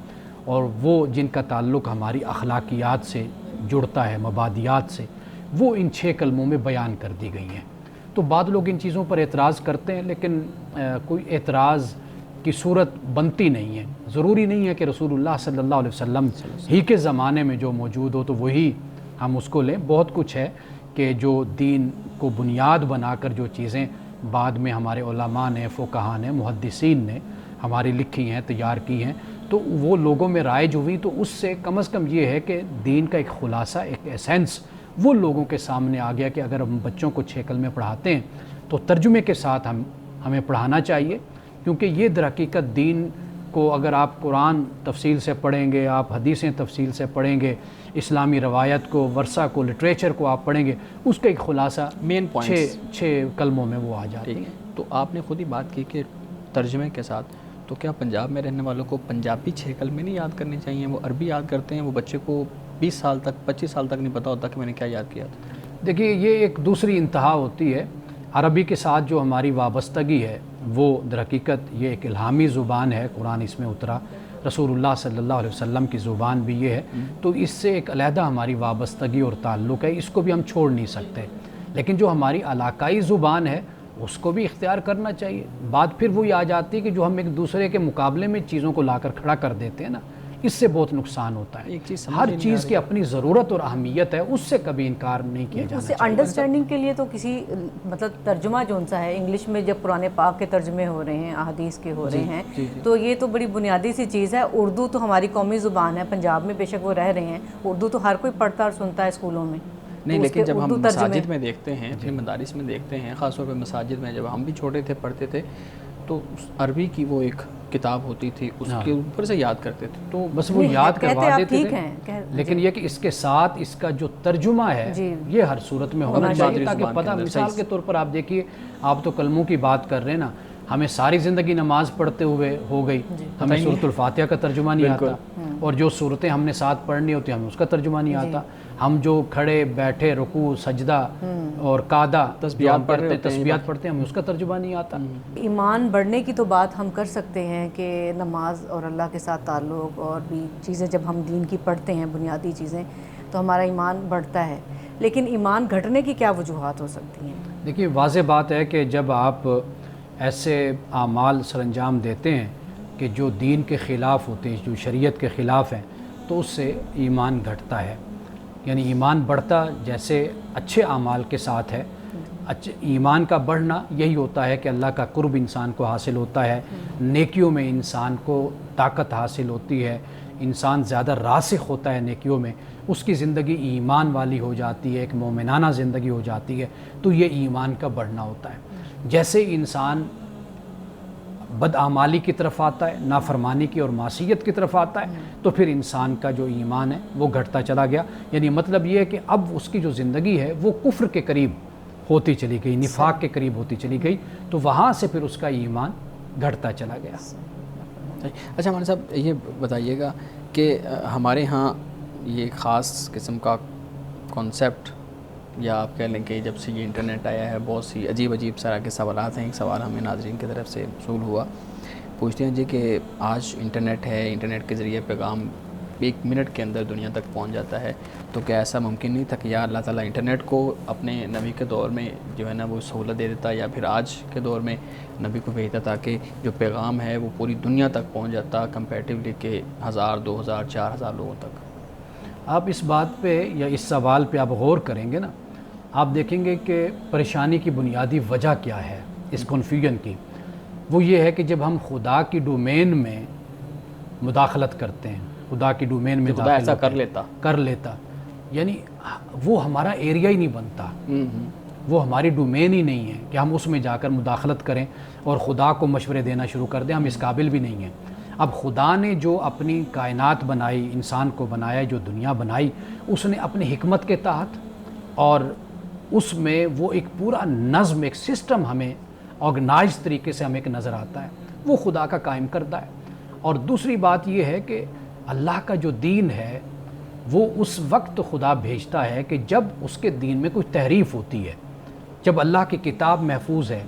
اور وہ جن کا تعلق ہماری اخلاقیات سے جڑتا ہے، مبادیات سے، وہ ان 6 کلموں میں بیان کر دی گئی ہیں. تو بعض لوگ ان چیزوں پر اعتراض کرتے ہیں، لیکن کوئی اعتراض کی صورت بنتی نہیں ہے. ضروری نہیں ہے کہ رسول اللہ صلی اللہ علیہ وسلم ہی کے زمانے میں جو موجود ہو تو وہی ہم اس کو لیں. بہت کچھ ہے کہ جو دین کو بنیاد بنا کر جو چیزیں بعد میں ہمارے علماء نے، فقہاء نے، محدثین نے ہماری لکھی ہیں، تیار کی ہیں، تو وہ لوگوں میں رائج ہوئی. تو اس سے کم از کم یہ ہے کہ دین کا ایک خلاصہ، ایک ایسنس وہ لوگوں کے سامنے آ گیا کہ اگر ہم بچوں کو 6 کلمے پڑھاتے ہیں تو ترجمے کے ساتھ ہمیں پڑھانا چاہیے. کیونکہ یہ در حقیقت دین کو اگر آپ قرآن تفصیل سے پڑھیں گے، آپ حدیثیں تفصیل سے پڑھیں گے، اسلامی روایت کو، ورثہ کو، لٹریچر کو آپ پڑھیں گے، اس کا ایک خلاصہ مین پوائنٹس 6 کلموں میں وہ آ جاتی ہے. تو آپ نے خود ہی بات کی کہ ترجمے کے ساتھ، تو کیا پنجاب میں رہنے والوں کو پنجابی 6 کلمے نہیں یاد کرنے چاہیے؟ وہ عربی یاد کرتے ہیں، وہ بچے کو 20 سال تک، 25 سال تک نہیں پتہ ہوتا کہ میں نے کیا یاد کیا تھا. دیکھیے یہ ایک دوسری انتہا ہوتی ہے. عربی کے ساتھ جو ہماری وابستگی ہے وہ در حقیقت یہ ایک الہامی زبان ہے، قرآن اس میں اترا، رسول اللہ صلی اللہ علیہ وسلم کی زبان بھی یہ ہے، تو اس سے ایک علیحدہ ہماری وابستگی اور تعلق ہے، اس کو بھی ہم چھوڑ نہیں سکتے. لیکن جو ہماری علاقائی زبان ہے اس کو بھی اختیار کرنا چاہیے. بات پھر وہی آ جاتی ہے کہ جو ہم ایک دوسرے کے مقابلے میں چیزوں کو لا کر کھڑا کر دیتے ہیں نا، اس سے بہت نقصان ہوتا ہے. ہر چیز کی اپنی ضرورت اور اہمیت ہے، اس سے کبھی انکار نہیں کیا جانا چاہیے. انڈرسٹینڈنگ کے لیے تو کسی مطلب ترجمہ جو سا ہے انگلش میں، جب قرآن پاک کے ترجمے ہو رہے ہیں، احادیث کے ہو رہے ہیں، تو یہ تو بڑی بنیادی سی چیز ہے. اردو تو ہماری قومی زبان ہے، پنجاب میں بے شک وہ رہ رہے ہیں، اردو تو ہر کوئی پڑھتا اور سنتا ہے اسکولوں میں. نہیں، لیکن جب ہم مساجد میں دیکھتے ہیں، پھر مدارس میں دیکھتے ہیں، خاص طور پہ مساجد میں جب ہم بھی چھوٹے تھے پڑھتے تھے تو عربی کی وہ ایک کتاب ہوتی تھی، اس کے اوپر سے یاد کرتے تھے، تو بس وہ یاد کروا دیتے تھے. لیکن یہ کہ اس کے ساتھ اس کا جو ترجمہ ہے یہ ہر صورت میں ہونا چاہیے تاکہ پتہ. مثال کے طور پر آپ دیکھیے، آپ تو کلموں کی بات کر رہے ہیں نا، ہمیں ساری زندگی نماز پڑھتے ہوئے ہو گئی، ہمیں سورۃ الفاتحہ کا ترجمہ نہیں آتا، اور جو صورتیں ہم نے ساتھ پڑھنی ہوتی ہیں ہمیں اس کا ترجمہ نہیں آتا. ہم جو کھڑے بیٹھے، رکوع، سجدہ اور قعدہ تسبیحات پڑھتے ہیں ہمیں اس کا ترجمہ نہیں آتا. ایمان بڑھنے کی تو بات ہم کر سکتے ہیں کہ نماز اور اللہ کے ساتھ تعلق اور بھی چیزیں جب ہم دین کی پڑھتے ہیں، بنیادی چیزیں، تو ہمارا ایمان بڑھتا ہے. لیکن ایمان گھٹنے کی کیا وجوہات ہو سکتی ہیں؟ دیکھیے واضح بات ہے کہ جب آپ ایسے اعمال سر انجام دیتے ہیں کہ جو دین کے خلاف ہوتے ہیں، جو شریعت کے خلاف ہیں، تو اس سے ایمان گھٹتا ہے. یعنی ایمان بڑھتا جیسے اچھے اعمال کے ساتھ ہے. ایمان کا بڑھنا یہی ہوتا ہے کہ اللہ کا قرب انسان کو حاصل ہوتا ہے، نیکیوں میں انسان کو طاقت حاصل ہوتی ہے، انسان زیادہ راسخ ہوتا ہے نیکیوں میں. اس کی زندگی ایمان والی ہو جاتی ہے، ایک مومنانہ زندگی ہو جاتی ہے، تو یہ ایمان کا بڑھنا ہوتا ہے۔ جیسے انسان بدعمالی کی طرف آتا ہے، نافرمانی کی اور معصیت کی طرف آتا ہے، تو پھر انسان کا جو ایمان ہے وہ گھٹتا چلا گیا۔ یعنی مطلب یہ ہے کہ اب اس کی جو زندگی ہے وہ کفر کے قریب ہوتی چلی گئی، نفاق کے قریب ہوتی چلی گئی، تو وہاں سے پھر اس کا ایمان گھٹتا چلا گیا۔ اچھا مولانا صاحب یہ بتائیے گا کہ ہمارے ہاں یہ خاص قسم کا کانسیپٹ، یا آپ کہہ لیں کہ جب سے یہ انٹرنیٹ آیا ہے بہت سی عجیب طرح کے سوالات ہیں۔ ایک سوال ہمیں ناظرین کی طرف سے موصول ہوا، پوچھتے ہیں جی کہ آج انٹرنیٹ ہے، انٹرنیٹ کے ذریعے پیغام 1 منٹ کے اندر دنیا تک پہنچ جاتا ہے، تو کیا ایسا ممکن نہیں تھا کہ یا اللہ تعالیٰ انٹرنیٹ کو اپنے نبی کے دور میں جو ہے نا وہ سہولت دے دیتا، یا پھر آج کے دور میں نبی کو بھیجتا تاکہ جو پیغام ہے وہ پوری دنیا تک پہنچ جاتا کمپیریٹیولی کہ 1000 2000 4000 لوگوں تک؟ آپ اس بات پہ یا اس سوال پہ آپ غور کریں گے نا، آپ دیکھیں گے کہ پریشانی کی بنیادی وجہ کیا ہے اس کنفیوژن کی۔ وہ یہ ہے کہ جب ہم خدا کی ڈومین میں مداخلت کرتے ہیں، خدا کی ڈومین میں خدا ایسا کر لیتا، یعنی وہ ہمارا ایریا ہی نہیں بنتا، وہ ہماری ڈومین ہی نہیں ہے کہ ہم اس میں جا کر مداخلت کریں اور خدا کو مشورے دینا شروع کر دیں، ہم اس قابل بھی نہیں ہیں۔ اب خدا نے جو اپنی کائنات بنائی، انسان کو بنایا، جو دنیا بنائی، اس نے اپنی حکمت کے تحت، اور اس میں وہ ایک پورا نظم، ایک سسٹم ہمیں آرگنائز طریقے سے ہمیں ایک نظر آتا ہے، وہ خدا کا قائم کردہ ہے۔ اور دوسری بات یہ ہے کہ اللہ کا جو دین ہے وہ اس وقت خدا بھیجتا ہے کہ جب اس کے دین میں کوئی تحریف ہوتی ہے، جب اللہ کی کتاب محفوظ ہے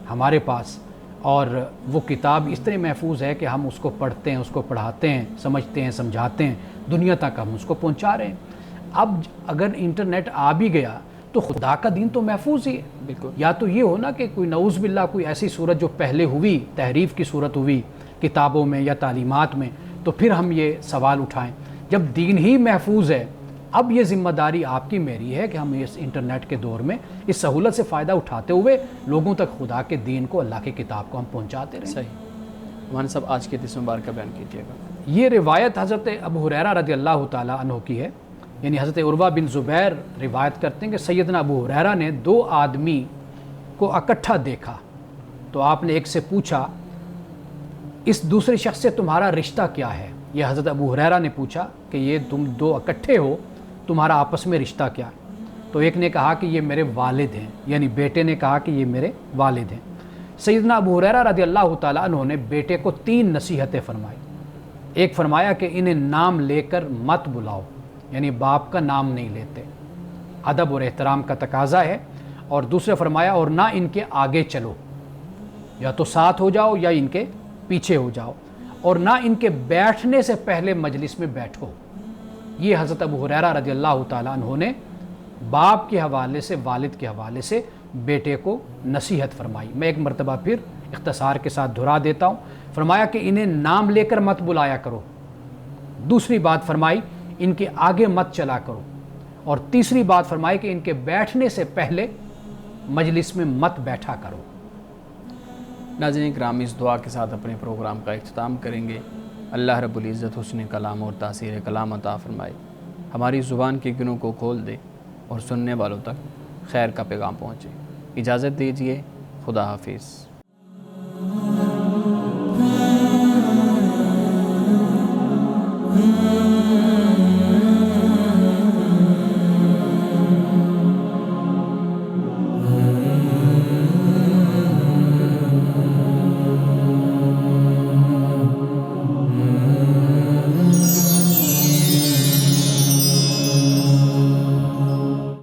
ہمارے پاس، اور وہ کتاب اس طرح محفوظ ہے کہ ہم اس کو پڑھتے ہیں، اس کو پڑھاتے ہیں، سمجھتے ہیں، سمجھاتے ہیں، دنیا تک ہم اس کو پہنچا رہے ہیں۔ اب اگر انٹرنیٹ آ بھی گیا تو خدا کا دین تو محفوظ ہی ہے۔ بالکل، یا تو یہ ہونا کہ کوئی نعوذ باللہ کوئی ایسی صورت جو پہلے ہوئی، تحریف کی صورت ہوئی کتابوں میں یا تعلیمات میں، تو پھر ہم یہ سوال اٹھائیں۔ جب دین ہی محفوظ ہے، اب یہ ذمہ داری آپ کی میری ہے کہ ہم اس انٹرنیٹ کے دور میں اس سہولت سے فائدہ اٹھاتے ہوئے لوگوں تک خدا کے دین کو، اللہ کی کتاب کو ہم پہنچاتے رہیں۔ صحیح۔ مولانا صاحب آج کے حدیث مبارک کا بیان کیجیے گا۔ یہ روایت حضرت ابو ہریرہ رضی اللہ تعالیٰ عنہ کی ہے، یعنی حضرت عروہ بن زبیر روایت کرتے ہیں کہ سیدنا ابو ہریرہ نے 2 آدمی کو اکٹھا دیکھا، تو آپ نے ایک سے پوچھا اس دوسرے شخص سے تمہارا رشتہ کیا ہے؟ یہ حضرت ابو ہریرہ نے پوچھا کہ یہ تم 2 اکٹھے ہو، تمہارا آپس میں رشتہ کیا ہے؟ تو ایک نے کہا کہ یہ میرے والد ہیں، یعنی بیٹے نے کہا کہ یہ میرے والد ہیں۔ سیدنا ابو ہریرہ رضی اللہ تعالیٰ عنہ نے بیٹے کو 3 نصیحتیں فرمائی۔ ایک فرمایا کہ انہیں نام لے کر مت بلاؤ، یعنی باپ کا نام نہیں لیتے، ادب اور احترام کا تقاضا ہے۔ اور دوسرے فرمایا اور نہ ان کے آگے چلو، یا تو ساتھ ہو جاؤ یا ان کے پیچھے ہو جاؤ، اور نہ ان کے بیٹھنے سے پہلے مجلس میں بیٹھو۔ یہ حضرت ابو ہریرہ رضی اللہ تعالیٰ عنہ نے باپ کے حوالے سے، والد کے حوالے سے بیٹے کو نصیحت فرمائی۔ میں ایک مرتبہ پھر اختصار کے ساتھ دہرا دیتا ہوں۔ فرمایا کہ انہیں نام لے کر مت بلایا کرو، دوسری بات فرمائی ان کے آگے مت چلا کرو، اور تیسری بات فرمائی کہ ان کے بیٹھنے سے پہلے مجلس میں مت بیٹھا کرو۔ ناظرین کرام، اس دعا کے ساتھ اپنے پروگرام کا اختتام کریں گے۔ اللہ رب العزت حسن کلام اور تاثیر کلام عطا فرمائے، ہماری زبان کی گنوں کو کھول دے اور سننے والوں تک خیر کا پیغام پہنچے۔ اجازت دیجیے، خدا حافظ۔